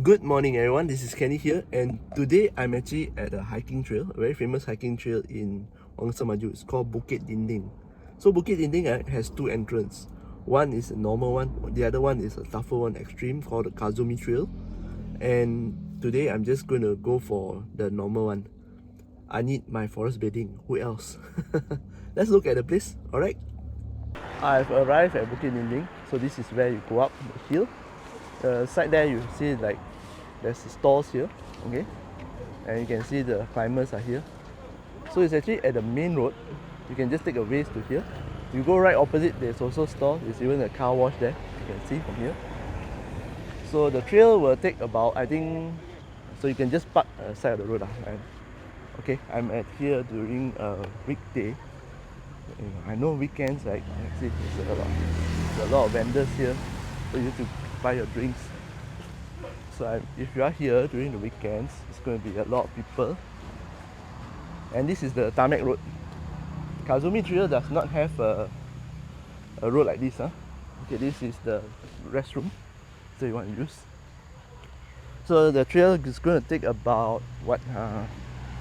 Good morning everyone, this is Kenny here, and today I'm actually at a hiking trail, a very famous hiking trail in Wangsa Maju. It's called Bukit Dinding. So Bukit Dinding has two entrances. One is a normal one, the other one is a tougher one, extreme, called the Kazumi Trail. And today I'm just going to go for the normal one. I need my forest bedding, who else? Let's look at the place, alright? I've arrived at Bukit Dinding, so this is where you go up the hill. The side there you see like there's stalls here, okay, and you can see the climbers are here. So it's actually at the main road. You can just take a ways to here. You go right opposite, there's also store. There's even a car wash there, you can see from here. So the trail will take about, I think, so you can just park side of the road. Okay, I'm at here during a weekday. I know weekends, like see, there's a lot of vendors here, so you have to buy your drinks. So if you are here during the weekends, it's going to be a lot of people. And this is the tarmac road. Kazumi Trail does not have a road like this. Okay, this is the restroom, so you want to use. So the trail is going to take about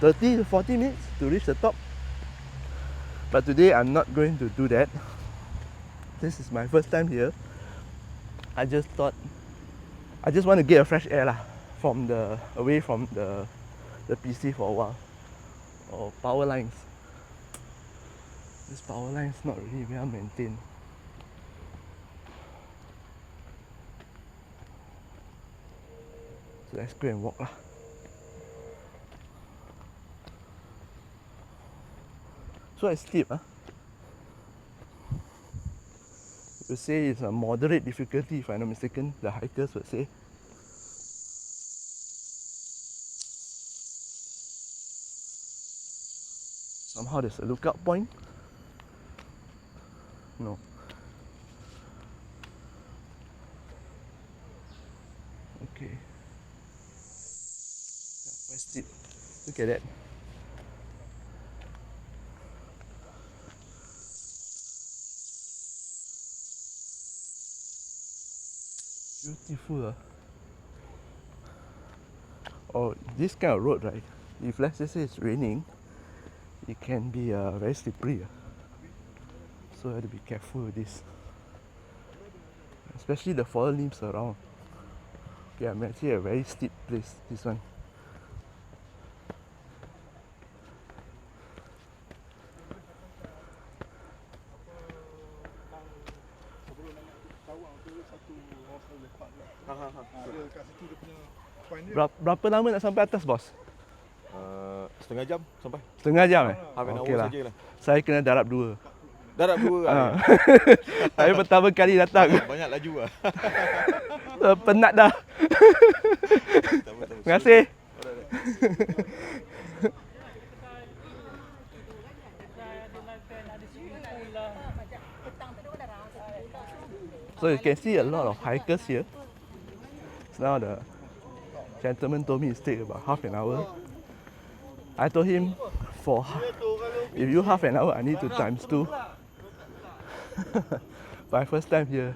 30 to 40 minutes to reach the top. But today I'm not going to do that. This is my first time here. I just thought I just want to get a fresh air away from the PC for a while. Or power lines. This power line is not really well maintained. So let's go and walk lah. So it's steep. You say it's a moderate difficulty, if I'm not mistaken, the hikers would say. Somehow there's a lookout point. No. Okay. Quite steep. Look at that. Beautiful. Oh, this kind of road, right? If let's just say it's raining, it can be very slippery. So I have to be careful with this. Especially the fallen leaves around. Okay, I'm actually at a very steep place, this one. Berapa lama nak sampai atas, bos? Setengah jam sampai. Setengah jam eh? Half an Okey hour lah. sajalah. Saya kena darab 2. Darab 2 Saya pertama kali datang. Banyak laju lah. Penat dah. Terima kasih. So you can see a lot of hikers here. So now the gentleman told me it takes about half an hour. I told him if you half an hour, I need to times 2. My first time here,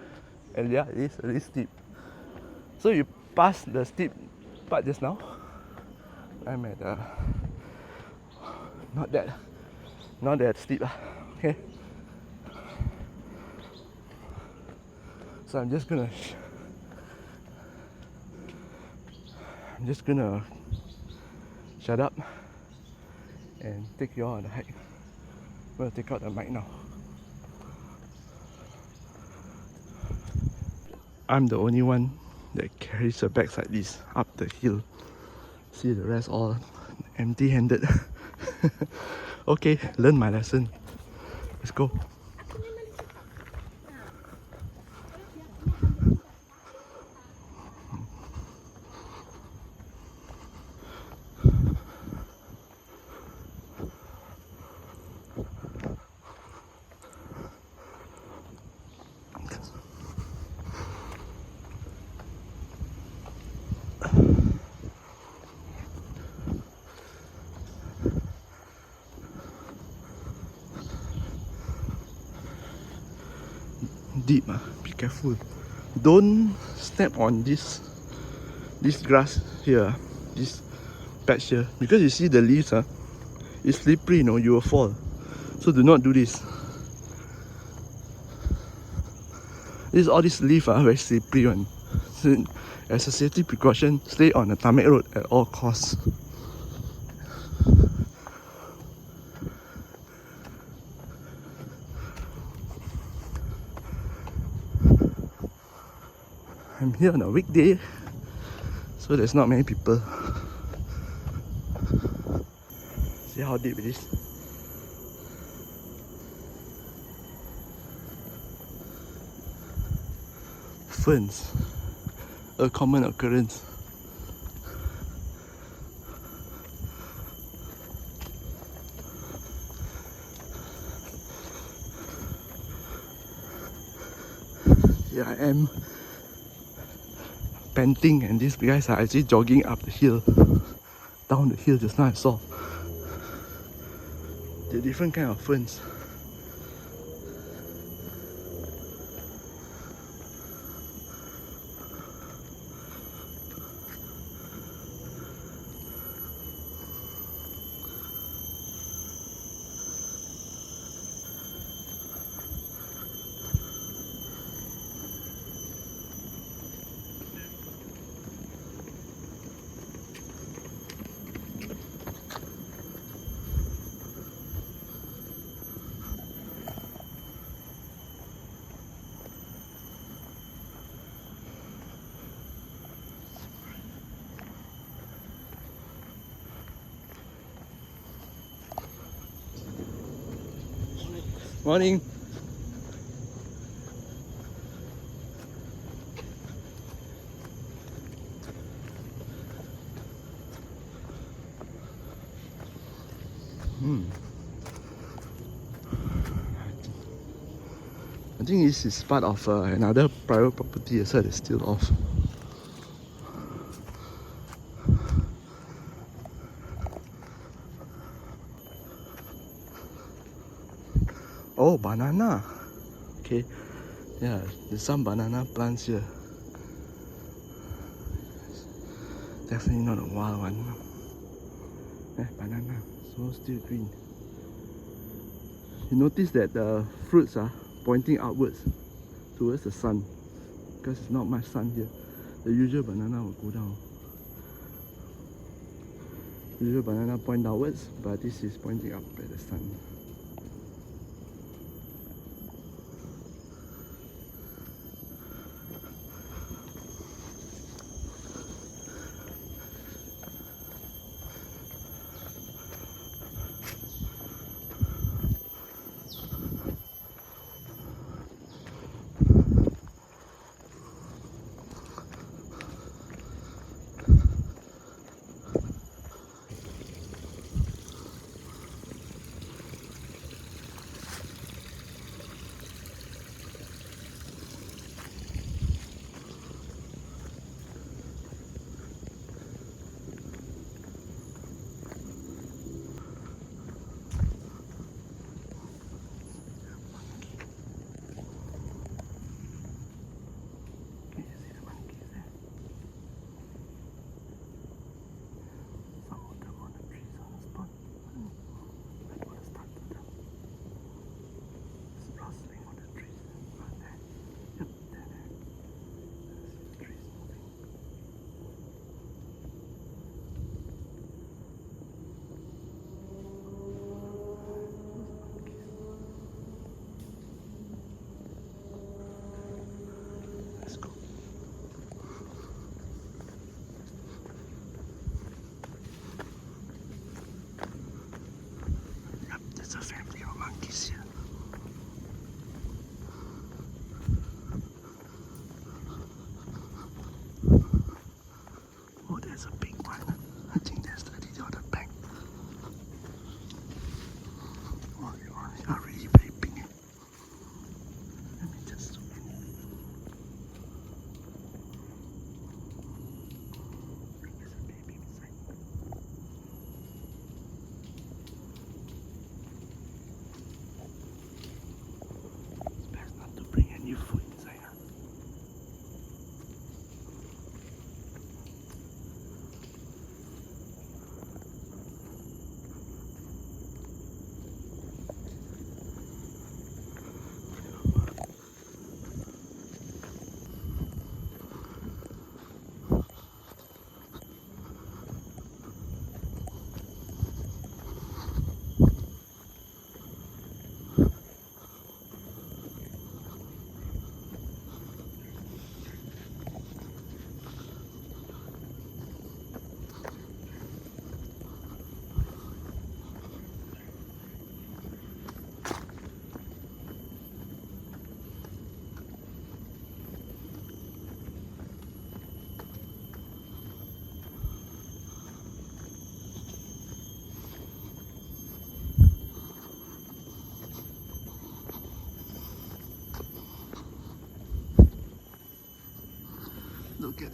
and yeah, it is really steep. So you pass the steep part just now. I'm at not that steep. Okay. So I'm just gonna shut up and take you all on the hike. I'm gonna take out the mic now. I'm the only one that carries a bags like this up the hill. See the rest all empty-handed. Okay, learn my lesson. Let's go. Deep, be careful. Don't step on this this grass here, this patch here, because you see the leaves, it's slippery, you know, you will fall. So do not do this. All these leaves are very slippery one. So as a safety precaution, stay on the tarmac road at all costs. I'm here on a weekday, so there's not many people. See how deep it is. Ferns, a common occurrence. Here I am, panting, and these guys are actually jogging up the hill. Down the hill just now I saw. They're different kind of ferns. Morning. I think this is part of another private property, so it's still off. Oh, banana. Okay. Yeah, there's some banana plants here. Definitely not a wild one. Banana. So still green. You notice that the fruits are pointing outwards towards the sun, because there's not much sun here. The usual banana will go down. The usual banana point downwards, but this is pointing up at the sun.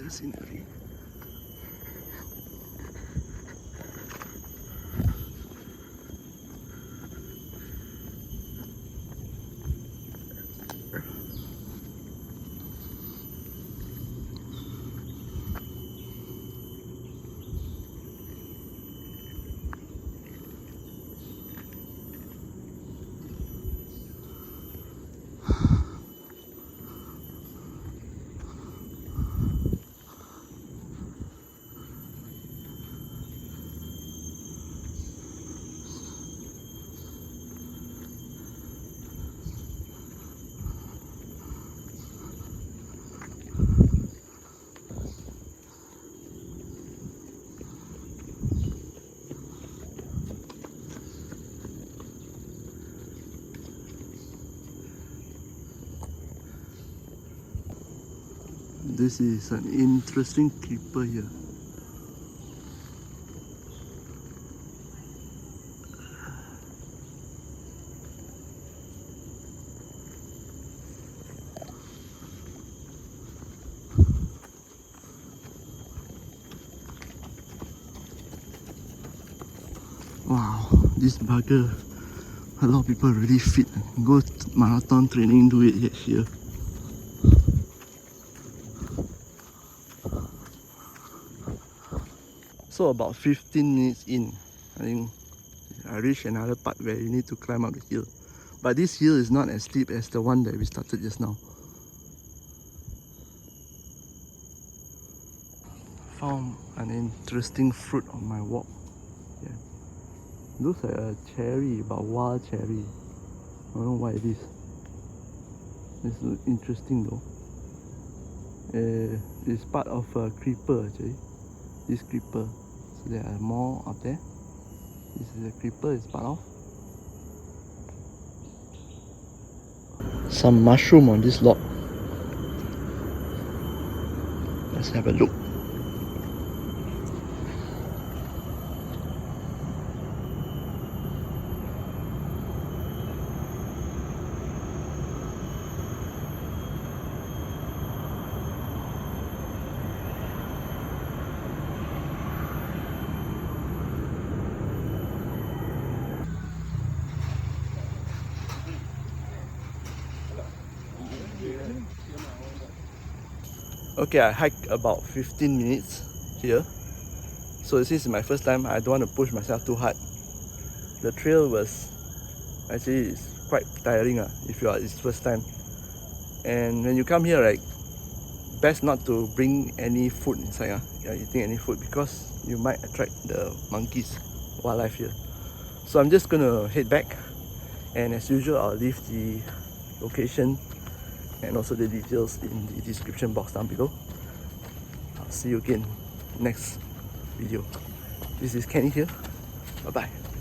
the scenery. This is an interesting creeper here. Wow, this bugger, a lot of people really fit. Go marathon training, do it here. So about 15 minutes in, I think I reached another part where you need to climb up the hill. But this hill is not as steep as the one that we started just now. Found an interesting fruit on my walk. Yeah. Looks like a cherry, but wild cherry. I don't know what it is. It's interesting though. It's part of a creeper actually. This creeper. So there are more up there. This is a creeper, it's part of. Some mushroom on this log. Let's have a look. Okay, I hiked about 15 minutes here. So this is my first time. I don't want to push myself too hard. The trail was actually it's quite tiring if you are it's first time. And when you come here, right, best not to bring any food inside. You're eating any food because you might attract the monkeys, wildlife here. So I'm just gonna head back, and as usual, I'll leave the location and also the details in the description box down below. I'll see you again next video. This is Kenny here. Bye bye.